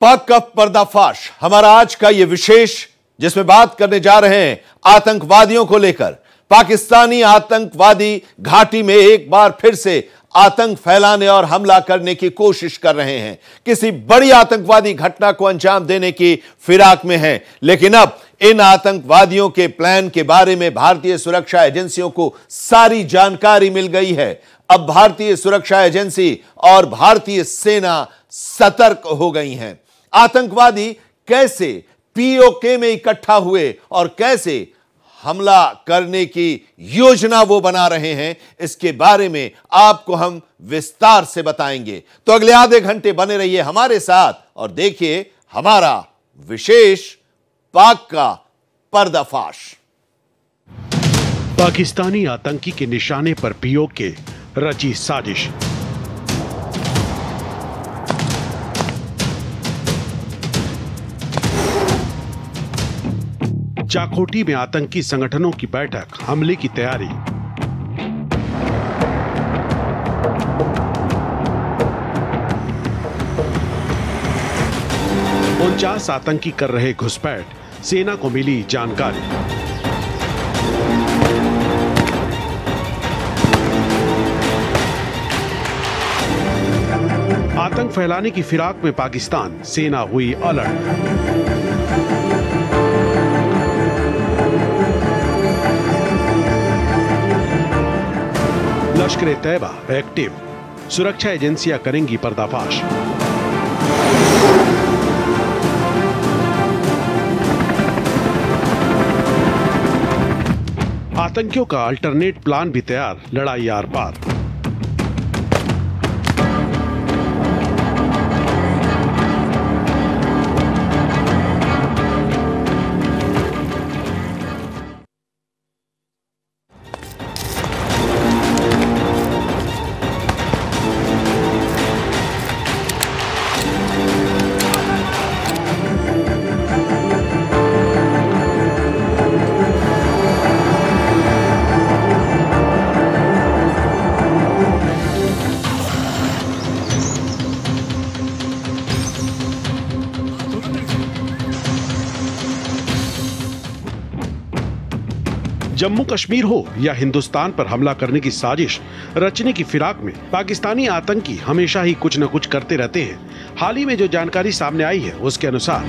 पाक का पर्दाफाश हमारा आज का यह विशेष, जिसमें बात करने जा रहे हैं आतंकवादियों को लेकर। पाकिस्तानी आतंकवादी घाटी में एक बार फिर से आतंक फैलाने और हमला करने की कोशिश कर रहे हैं। किसी बड़ी आतंकवादी घटना को अंजाम देने की फिराक में हैं, लेकिन अब इन आतंकवादियों के प्लान के बारे में भारतीय सुरक्षा एजेंसियों को सारी जानकारी मिल गई है। अब भारतीय सुरक्षा एजेंसी और भारतीय सेना सतर्क हो गई हैं। आतंकवादी कैसे पीओके में इकट्ठा हुए और कैसे हमला करने की योजना वो बना रहे हैं, इसके बारे में आपको हम विस्तार से बताएंगे। तो अगले आधे घंटे बने रहिए हमारे साथ और देखिए हमारा विशेष पाक का पर्दाफाश। पाकिस्तानी आतंकी के निशाने पर पीओके रची साजिश। चाकोटी में आतंकी संगठनों की बैठक, हमले की तैयारी। उनचास आतंकी कर रहे घुसपैठ, सेना को मिली जानकारी। आतंक फैलाने की फिराक में पाकिस्तान, सेना हुई अलर्ट। लश्कर तैयबा एक्टिव, सुरक्षा एजेंसियां करेंगी पर्दाफाश। आतंकियों का अल्टरनेट प्लान भी तैयार, लड़ाई आर पार। जम्मू कश्मीर हो या हिंदुस्तान पर हमला करने की साजिश रचने की फिराक में पाकिस्तानी आतंकी हमेशा ही कुछ न कुछ करते रहते हैं। हाल ही में जो जानकारी सामने आई है उसके अनुसार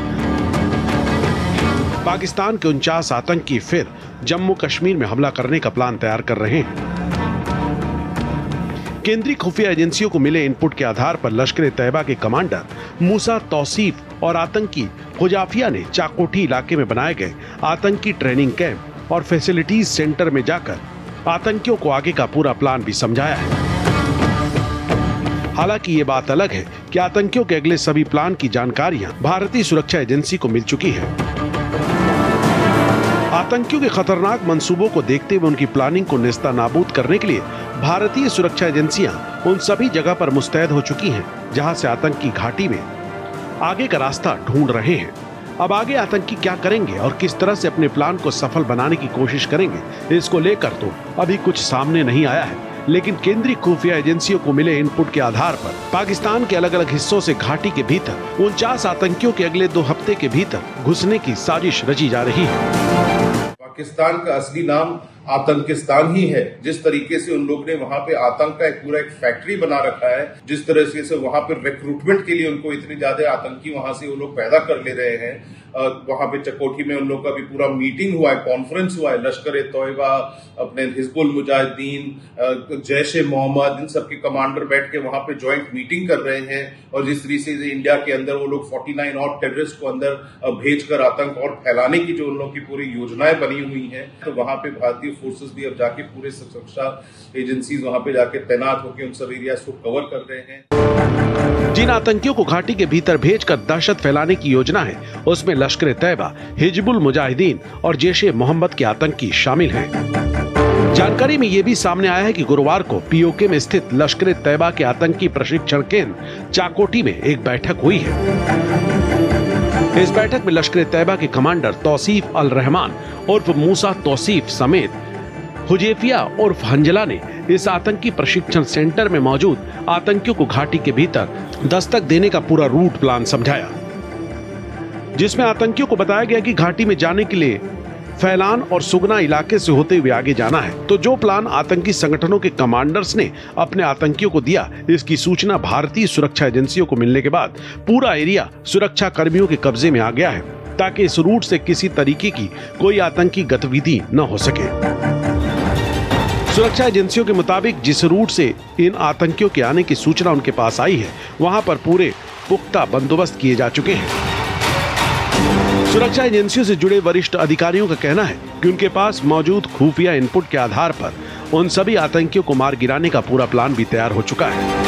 पाकिस्तान के 49 आतंकी फिर जम्मू कश्मीर में हमला करने का प्लान तैयार कर रहे हैं। केंद्रीय खुफिया एजेंसियों को मिले इनपुट के आधार पर लश्कर तैयबा के कमांडर मूसा तौसीफ और आतंकी हुजाफिया ने चाकोटी इलाके में बनाए गए आतंकी ट्रेनिंग कैंप और फैसिलिटीज सेंटर में जाकर आतंकियों को आगे का पूरा प्लान भी समझाया है। हालांकि ये बात अलग है कि आतंकियों के अगले सभी प्लान की जानकारियां भारतीय सुरक्षा एजेंसी को मिल चुकी है। आतंकियों के खतरनाक मंसूबों को देखते हुए उनकी प्लानिंग को नेस्तनाबूद करने के लिए भारतीय सुरक्षा एजेंसियां उन सभी जगह पर मुस्तैद हो चुकी हैं जहां से आतंकी घाटी में आगे का रास्ता ढूंढ रहे हैं। अब आगे आतंकी क्या करेंगे और किस तरह से अपने प्लान को सफल बनाने की कोशिश करेंगे, इसको लेकर तो अभी कुछ सामने नहीं आया है। लेकिन केंद्रीय खुफिया एजेंसियों को मिले इनपुट के आधार पर पाकिस्तान के अलग अलग हिस्सों से घाटी के भीतर 49 आतंकियों के अगले 2 हफ्ते के भीतर घुसने की साजिश रची जा रही है। पाकिस्तान का असली नाम आतंकिस्तान ही है। जिस तरीके से उन लोग ने वहां पे आतंक का पूरा एक फैक्ट्री बना रखा है, जिस तरह से वहां पे रिक्रूटमेंट के लिए उनको इतने ज्यादा आतंकी वहां से वो लोग पैदा कर ले रहे हैं। वहां पे चकोठी में उन लोग का भी पूरा मीटिंग हुआ है, कॉन्फ्रेंस हुआ है। लश्कर तैयबा, अपने हिजबुल मुजाहिदीन, जैश ए मोहम्मद, इन सब के कमांडर बैठ के वहां पे ज्वाइंट मीटिंग कर रहे हैं। और जिस तरीके से इंडिया के अंदर वो लोग 49 और टेररिस्ट को अंदर भेजकर आतंक और फैलाने की जो उन लोग की पूरी योजनाएं बनी हुई हैं, तो वहां पे भारतीय फोर्सेस भी अब जाके पूरे सुरक्षा एजेंसीज वहां पे जाके तैनात होकर उन सब एरियाज को कवर कर रहे हैं। जिन आतंकियों को घाटी के भीतर भेजकर दहशत फैलाने की योजना है, उसमें लश्कर तैयबा, हिजबुल मुजाहिदीन और जैश ए मोहम्मद के आतंकी शामिल हैं। जानकारी में यह भी सामने आया है कि गुरुवार को पीओके में स्थित लश्कर तैयबा के आतंकी प्रशिक्षण केंद्र चाकोटी में एक बैठक हुई है। इस बैठक में लश्कर तैयबा के कमांडर तौसीफ अल रहमान उर्फ मूसा तौसीफ समेत हुजैफिया उर्फ हंजला ने इस आतंकी प्रशिक्षण सेंटर में मौजूद आतंकियों को घाटी के भीतर दस्तक देने का पूरा रूट प्लान समझाया, जिसमें आतंकियों को बताया गया कि घाटी में जाने के लिए फैलान और सुगना इलाके से होते हुए आगे जाना है। तो जो प्लान आतंकी संगठनों के कमांडर्स ने अपने आतंकियों को दिया, इसकी सूचना भारतीय सुरक्षा एजेंसियों को मिलने के बाद पूरा एरिया सुरक्षा कर्मियों के कब्जे में आ गया है, ताकि इस रूट से किसी तरीके की कोई आतंकी गतिविधि न हो सके। सुरक्षा एजेंसियों के मुताबिक जिस रूट से इन आतंकियों के आने की सूचना उनके पास आई है, वहां पर पूरे पुख्ता बंदोबस्त किए जा चुके हैं। सुरक्षा एजेंसियों से जुड़े वरिष्ठ अधिकारियों का कहना है कि उनके पास मौजूद खुफिया इनपुट के आधार पर उन सभी आतंकियों को मार गिराने का पूरा प्लान भी तैयार हो चुका है।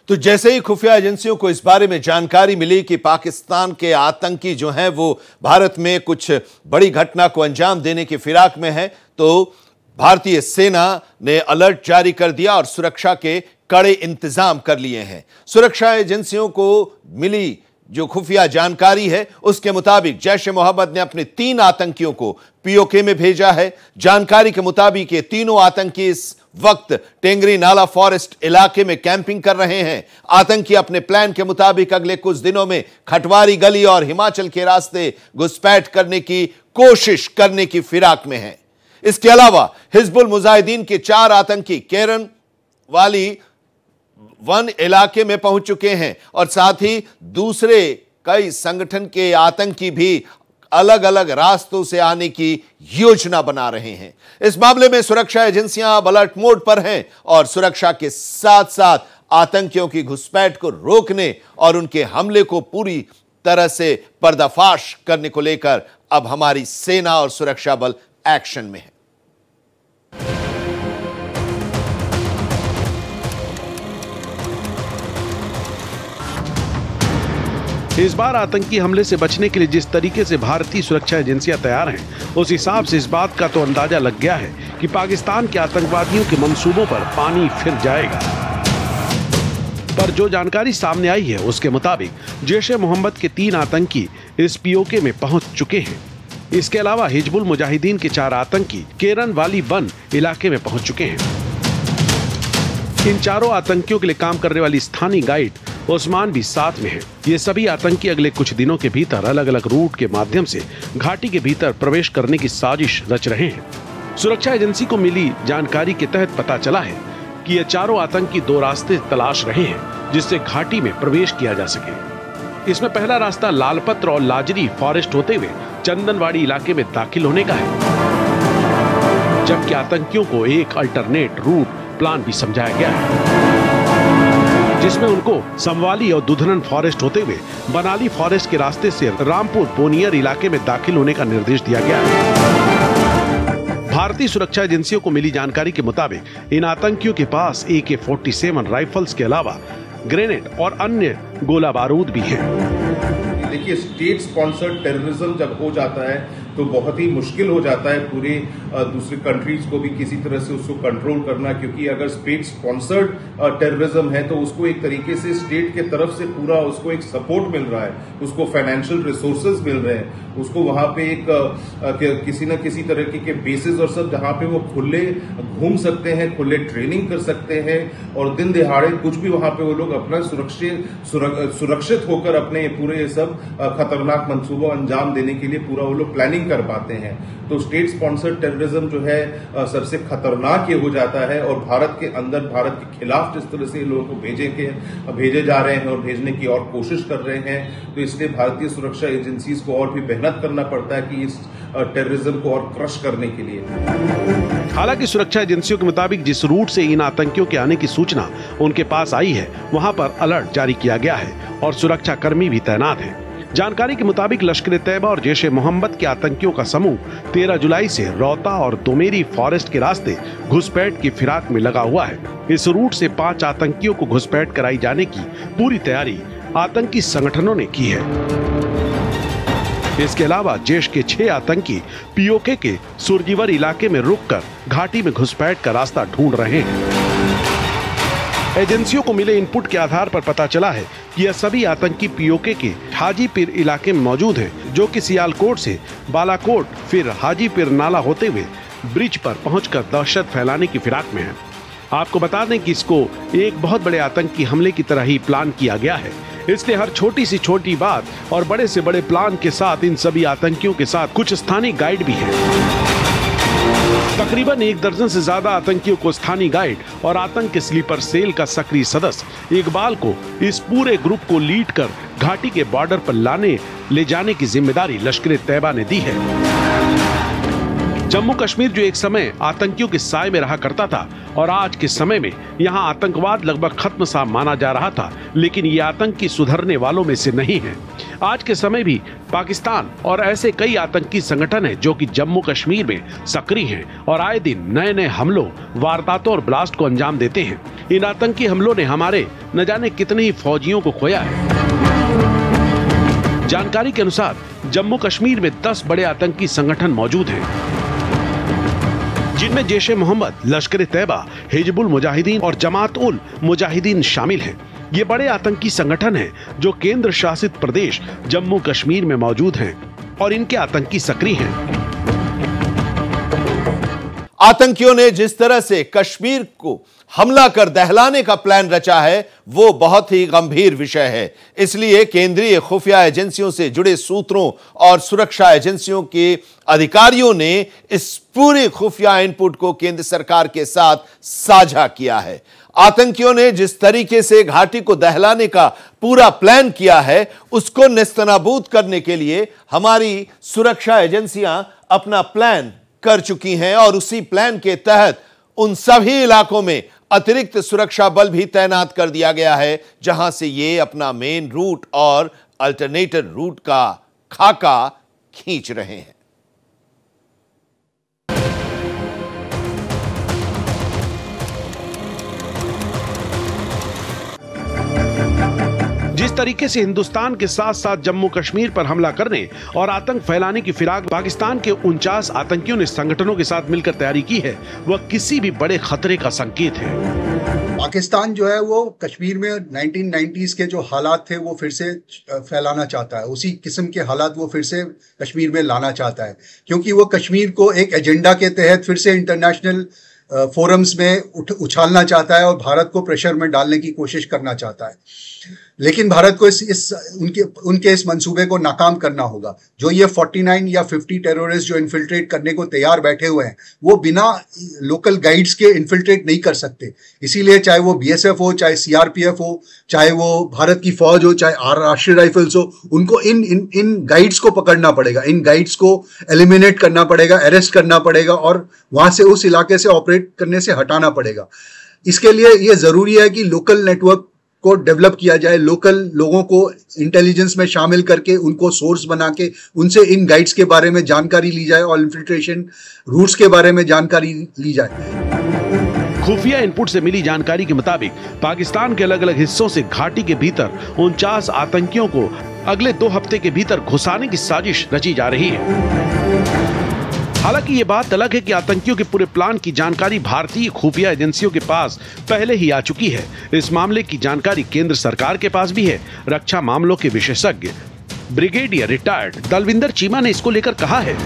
तो जैसे ही खुफिया एजेंसियों को इस बारे में जानकारी मिली कि पाकिस्तान के आतंकी जो हैं वो भारत में कुछ बड़ी घटना को अंजाम देने की फिराक में है, तो भारतीय सेना ने अलर्ट जारी कर दिया और सुरक्षा के कड़े इंतजाम कर लिए हैं। सुरक्षा एजेंसियों को मिली जो खुफिया जानकारी है, उसके मुताबिक जैश ए मोहम्मद ने अपने 3 आतंकियों को पीओके में भेजा है। जानकारी के मुताबिक ये तीनों आतंकी इस वक्त टेंगरी नाला फॉरेस्ट इलाके में कैंपिंग कर रहे हैं। आतंकी अपने प्लान के मुताबिक अगले कुछ दिनों में खटवारी गली और हिमाचल के रास्ते घुसपैठ करने की कोशिश करने की फिराक में हैं। इसके अलावा हिजबुल मुजाहिदीन के 4 आतंकी केरन वाली वन इलाके में पहुंच चुके हैं और साथ ही दूसरे कई संगठन के आतंकी भी अलग अलग रास्तों से आने की योजना बना रहे हैं। इस मामले में सुरक्षा एजेंसियां अब अलर्ट मोड पर हैं और सुरक्षा के साथ साथ आतंकियों की घुसपैठ को रोकने और उनके हमले को पूरी तरह से पर्दाफाश करने को लेकर अब हमारी सेना और सुरक्षा बल एक्शन में है। इस बार आतंकी हमले से बचने के लिए जिस तरीके से भारतीय सुरक्षा एजेंसियां तैयार हैं, उस हिसाब से इस बात का तो अंदाजा लग गया है कि पाकिस्तान के आतंकवादियों के मंसूबों पर पानी फिर जाएगा। पर जो जानकारी सामने आई है, उसके मुताबिक जैश ए मोहम्मद के 3 आतंकी इस पीओके में पहुंच चुके हैं। इसके अलावा हिजबुल मुजाहिदीन के 4 आतंकी केरन वाली वन इलाके में पहुंच चुके हैं। इन चारों आतंकियों के लिए काम करने वाली स्थानीय गाइड ओस्मान भी साथ में है। ये सभी आतंकी अगले कुछ दिनों के भीतर अलग अलग रूट के माध्यम से घाटी के भीतर प्रवेश करने की साजिश रच रहे हैं। सुरक्षा एजेंसी को मिली जानकारी के तहत पता चला है कि ये चारों आतंकी 2 रास्ते तलाश रहे हैं जिससे घाटी में प्रवेश किया जा सके। इसमें पहला रास्ता लालपत्र और लाजरी फॉरेस्ट होते हुए चंदनवाड़ी इलाके में दाखिल होने का है, जबकि आतंकियों को एक अल्टरनेट रूट प्लान भी समझाया गया है, जिसमें उनको समवाली और दुधनन फॉरेस्ट होते हुए बनाली फॉरेस्ट के रास्ते से रामपुर पोनियर इलाके में दाखिल होने का निर्देश दिया गया है। भारतीय सुरक्षा एजेंसियों को मिली जानकारी के मुताबिक इन आतंकियों के पास AK-47 राइफल्स के अलावा ग्रेनेड और अन्य गोला बारूद भी है। देखिए, स्टेट स्पॉन्सर्ड टेररिज्म जब हो जाता है तो बहुत ही मुश्किल हो जाता है पूरे दूसरे कंट्रीज को भी किसी तरह से उसको कंट्रोल करना, क्योंकि अगर स्टेट स्पॉन्सर्ड टेररिज्म है तो उसको एक तरीके से स्टेट के तरफ से पूरा उसको एक सपोर्ट मिल रहा है, उसको फाइनेंशियल रिसोर्सेज मिल रहे हैं, उसको वहां पे एक किसी न किसी तरह के बेसिस और सब जहां पे वो खुले घूम सकते हैं, खुले ट्रेनिंग कर सकते हैं और दिन दिहाड़े कुछ भी वहां पे वो लोग अपना सुरक्षित होकर अपने पूरे ये सब खतरनाक मंसूबा अंजाम देने के लिए पूरा वो लोग प्लानिंग कर पाते हैं। तो स्टेट स्पॉन्सर्ड टेररिज्म जो है सबसे खतरनाक ये हो जाता है और भारत के अंदर भारत के खिलाफ जिस तरह से लोगों को भेजे जा रहे हैं और भेजने की और कोशिश कर रहे हैं, तो इसलिए भारतीय सुरक्षा एजेंसीज को और भी मेहनत करना पड़ता है कि इस टेररिज्म को और क्रश करने के लिए। हालांकि सुरक्षा एजेंसियों के मुताबिक जिस रूट से इन आतंकियों के आने की सूचना उनके पास आई है, वहां पर अलर्ट जारी किया गया है और सुरक्षा कर्मी भी तैनात हैं। जानकारी के मुताबिक लश्कर तैयबा और जैश ए मोहम्मद के आतंकियों का समूह 13 जुलाई से रौता और दोमेरी फॉरेस्ट के रास्ते घुसपैठ की फिराक में लगा हुआ है। इस रूट से 5 आतंकियों को घुसपैठ कराई जाने की पूरी तैयारी आतंकी संगठनों ने की है। इसके अलावा जैश के 6 आतंकी पीओके के सुरजीवर इलाके में रुककर घाटी में घुसपैठ का रास्ता ढूंढ रहे हैं। एजेंसियों को मिले इनपुट के आधार पर पता चला है कि यह सभी आतंकी पीओके के हाजीपीर इलाके में मौजूद हैं, जो कि सियालकोट से बालाकोट फिर हाजीपीर नाला होते हुए ब्रिज पर पहुंचकर दहशत फैलाने की फिराक में है। आपको बता दें कि इसको एक बहुत बड़े आतंकी हमले की तरह ही प्लान किया गया है, इसलिए हर छोटी सी छोटी बात और बड़े से बड़े प्लान के साथ इन सभी आतंकियों के साथ कुछ स्थानीय गाइड भी हैं। तकरीबन 1 दर्जन से ज्यादा आतंकियों को स्थानीय गाइड और आतंक के स्लीपर सेल का सक्रिय सदस्य इकबाल को इस पूरे ग्रुप को लीड कर घाटी के बॉर्डर पर ले जाने की जिम्मेदारी लश्कर-ए-तैयबा ने दी है। जम्मू कश्मीर जो एक समय आतंकियों के साए में रहा करता था और आज के समय में यहाँ आतंकवाद लगभग खत्म सा माना जा रहा था, लेकिन ये आतंकी सुधरने वालों में से नहीं है। आज के समय भी पाकिस्तान और ऐसे कई आतंकी संगठन हैं जो कि जम्मू कश्मीर में सक्रिय हैं और आए दिन नए नए हमलों, वारदातों और ब्लास्ट को अंजाम देते हैं। इन आतंकी हमलों ने हमारे न जाने कितने ही फौजियों को खोया है। जानकारी के अनुसार जम्मू कश्मीर में 10 बड़े आतंकी संगठन मौजूद हैं, जिनमें जैश-ए-मोहम्मद, लश्कर-ए-तैयबा, हिजबुल मुजाहिदीन और जमात-उल मुजाहिदीन शामिल हैं। ये बड़े आतंकी संगठन हैं जो केंद्र शासित प्रदेश जम्मू कश्मीर में मौजूद हैं और इनके आतंकी सक्रिय हैं। आतंकियों ने जिस तरह से कश्मीर को हमला कर दहलाने का प्लान रचा है वो बहुत ही गंभीर विषय है। इसलिए केंद्रीय खुफिया एजेंसियों से जुड़े सूत्रों और सुरक्षा एजेंसियों के अधिकारियों ने इस पूरे खुफिया इनपुट को केंद्र सरकार के साथ साझा किया है। आतंकियों ने जिस तरीके से घाटी को दहलाने का पूरा प्लान किया है उसको नेस्तनाबूद करने के लिए हमारी सुरक्षा एजेंसियां अपना प्लान कर चुकी हैं और उसी प्लान के तहत उन सभी इलाकों में अतिरिक्त सुरक्षा बल भी तैनात कर दिया गया है जहां से ये अपना मेन रूट और अल्टरनेटिव रूट का खाका खींच रहे हैं। जिस तरीके से हिंदुस्तान के साथ साथ जम्मू कश्मीर पर हमला करने और आतंक फैलाने की फिराक पाकिस्तान के 49 आतंकियों ने संगठनों के साथ मिलकर तैयारी की है, वह किसी भी बड़े खतरे का संकेत है। पाकिस्तान जो है वो कश्मीर में 1990s के जो हालात थे वो फिर से फैलाना चाहता है, उसी किस्म के हालात वो फिर से कश्मीर में लाना चाहता है, क्योंकि वो कश्मीर को एक एजेंडा के तहत फिर से इंटरनेशनल फोरम्स में उछालना चाहता है और भारत को प्रेशर में डालने की कोशिश करना चाहता है। लेकिन भारत को उनके इस मंसूबे को नाकाम करना होगा। जो ये 49 या 50 टेररिस्ट जो इन्फिल्ट्रेट करने को तैयार बैठे हुए हैं वो बिना लोकल गाइड्स के इन्फिल्ट्रेट नहीं कर सकते। इसीलिए चाहे वो बीएसएफ हो, चाहे सीआरपीएफ हो, चाहे वो भारत की फौज हो, चाहे राष्ट्रीय राइफल्स हो, उनको इन गाइड्स को पकड़ना पड़ेगा, इन गाइड्स को एलिमिनेट करना पड़ेगा, अरेस्ट करना पड़ेगा और वहां से उस इलाके से ऑपरेट करने से हटाना पड़ेगा। इसके लिए ये जरूरी है कि लोकल नेटवर्क को डेवलप किया जाए, लोकल लोगों को इंटेलिजेंस में शामिल करके उनको सोर्स बना के उनसे इन गाइड्स के बारे में जानकारी ली जाए और इन्फिल्ट्रेशन रूट्स के बारे में जानकारी ली जाए। खुफिया इनपुट से मिली जानकारी के मुताबिक पाकिस्तान के अलग अलग हिस्सों से घाटी के भीतर 49 आतंकियों को अगले 2 हफ्ते के भीतर घुसाने की साजिश रची जा रही है। हालांकि ये बात अलग है कि आतंकियों के पूरे प्लान की जानकारी भारतीय खुफिया एजेंसियों के पास पहले ही आ चुकी है। इस मामले की जानकारी केंद्र सरकार के पास भी है। रक्षा मामलों के विशेषज्ञ ब्रिगेडियर रिटायर्ड दलविंदर चीमा ने इसको लेकर कहा है,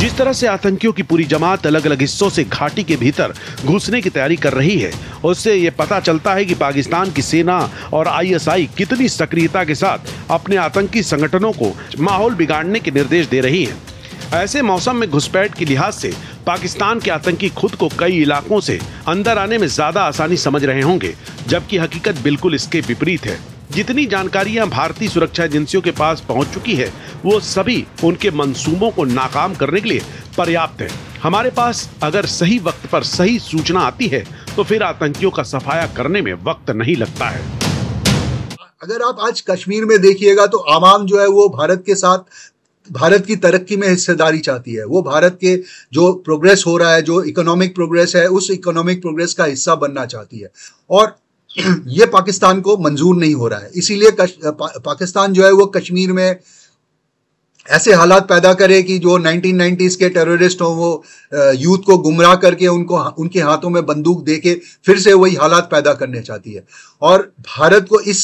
जिस तरह से आतंकियों की पूरी जमात अलग अलग हिस्सों से घाटी के भीतर घुसने की तैयारी कर रही है, उससे ये पता चलता है कि पाकिस्तान की सेना और आईएसआई कितनी सक्रियता के साथ अपने आतंकी संगठनों को माहौल बिगाड़ने के निर्देश दे रही है। ऐसे मौसम में घुसपैठ की लिहाज से पाकिस्तान के आतंकी खुद को कई इलाकों से अंदर आने में ज्यादा आसानी समझ रहे होंगे, जबकि हकीकत बिल्कुल इसके विपरीत है। जितनी जानकारियां भारतीय सुरक्षा एजेंसियों के पास पहुंच चुकी है वो सभी उनके मंसूबों को नाकाम करने के लिए पर्याप्त है। हमारे पास अगर सही वक्त पर सही सूचना आती है तो फिर आतंकियों का सफाया करने में वक्त नहीं लगता है। अगर आप आज कश्मीर में देखिएगा तो आवाम जो है वो भारत के साथ भारत की तरक्की में हिस्सेदारी चाहती है। वो भारत के जो प्रोग्रेस हो रहा है, जो इकोनॉमिक प्रोग्रेस है, उस इकोनॉमिक प्रोग्रेस का हिस्सा बनना चाहती है और ये पाकिस्तान को मंजूर नहीं हो रहा है। इसीलिए पाकिस्तान जो है वो कश्मीर में ऐसे हालात पैदा करे कि जो 1990s के टेररिस्ट हो वो यूथ को गुमराह करके उनके हाथों में बंदूक देके फिर से वही हालात पैदा करने चाहती है। और भारत को इस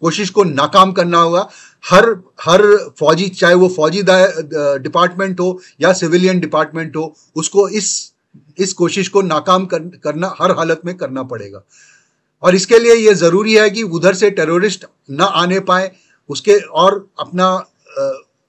कोशिश को नाकाम करना होगा। हर फौजी, चाहे वो फौजी डिपार्टमेंट हो या सिविलियन डिपार्टमेंट हो, उसको इस कोशिश को नाकाम करना हर हालत में करना पड़ेगा। और इसके लिए ये जरूरी है कि उधर से टेररिस्ट ना आने पाए उसके, और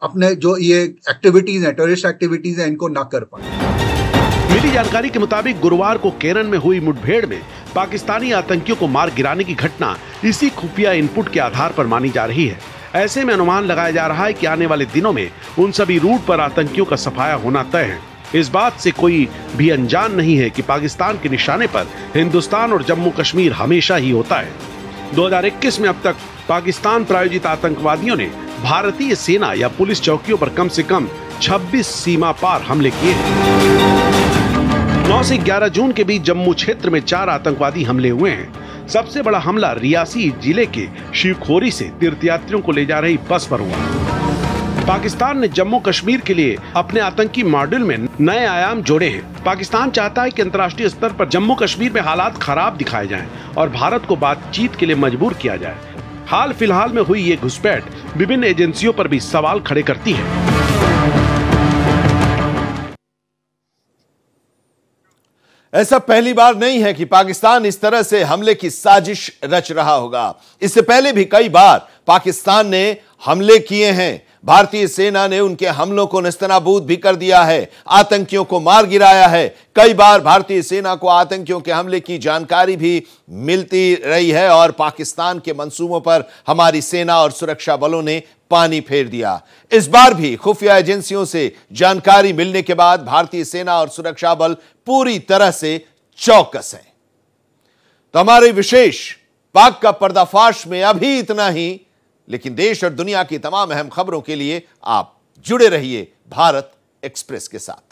अपने जो ये एक्टिविटीज हैं, टेररिस्ट एक्टिविटीज हैं, इनको ना कर पाए। मिली जानकारी के मुताबिक गुरुवार को केरन में हुई मुठभेड़ में पाकिस्तानी आतंकियों को मार गिराने की घटना इसी खुफिया इनपुट के आधार पर मानी जा रही है। ऐसे में अनुमान लगाया जा रहा है कि आने वाले दिनों में उन सभी रूट पर आतंकियों का सफाया होना तय है। इस बात से कोई भी अनजान नहीं है कि पाकिस्तान के निशाने पर हिंदुस्तान और जम्मू कश्मीर हमेशा ही होता है। 2021 में अब तक पाकिस्तान प्रायोजित आतंकवादियों ने भारतीय सेना या पुलिस चौकियों पर कम से कम 26 सीमा पार हमले किए हैं। 9 से 11 जून के बीच जम्मू क्षेत्र में 4 आतंकवादी हमले हुए हैं। सबसे बड़ा हमला रियासी जिले के शिवखोरी से तीर्थयात्रियों को ले जा रही बस पर हुआ। पाकिस्तान ने जम्मू कश्मीर के लिए अपने आतंकी मॉडल में नए आयाम जोड़े हैं। पाकिस्तान चाहता है कि अंतर्राष्ट्रीय स्तर पर जम्मू कश्मीर में हालात खराब दिखाए जाएं और भारत को बातचीत के लिए मजबूर किया जाए। हाल फिलहाल में हुई ये घुसपैठ विभिन्न एजेंसियों पर भी सवाल खड़े करती है। ऐसा पहली बार नहीं है कि पाकिस्तान इस तरह से हमले की साजिश रच रहा होगा। इससे पहले भी कई बार पाकिस्तान ने हमले किए हैं। भारतीय सेना ने उनके हमलों को नेस्तनाबूद भी कर दिया है, आतंकियों को मार गिराया है। कई बार भारतीय सेना को आतंकियों के हमले की जानकारी भी मिलती रही है और पाकिस्तान के मंसूबों पर हमारी सेना और सुरक्षा बलों ने पानी फेर दिया। इस बार भी खुफिया एजेंसियों से जानकारी मिलने के बाद भारतीय सेना और सुरक्षा बल पूरी तरह से चौकस हैं। तो हमारे विशेष पाक का पर्दाफाश में अभी इतना ही, लेकिन देश और दुनिया की तमाम अहम खबरों के लिए आप जुड़े रहिए भारत एक्सप्रेस के साथ।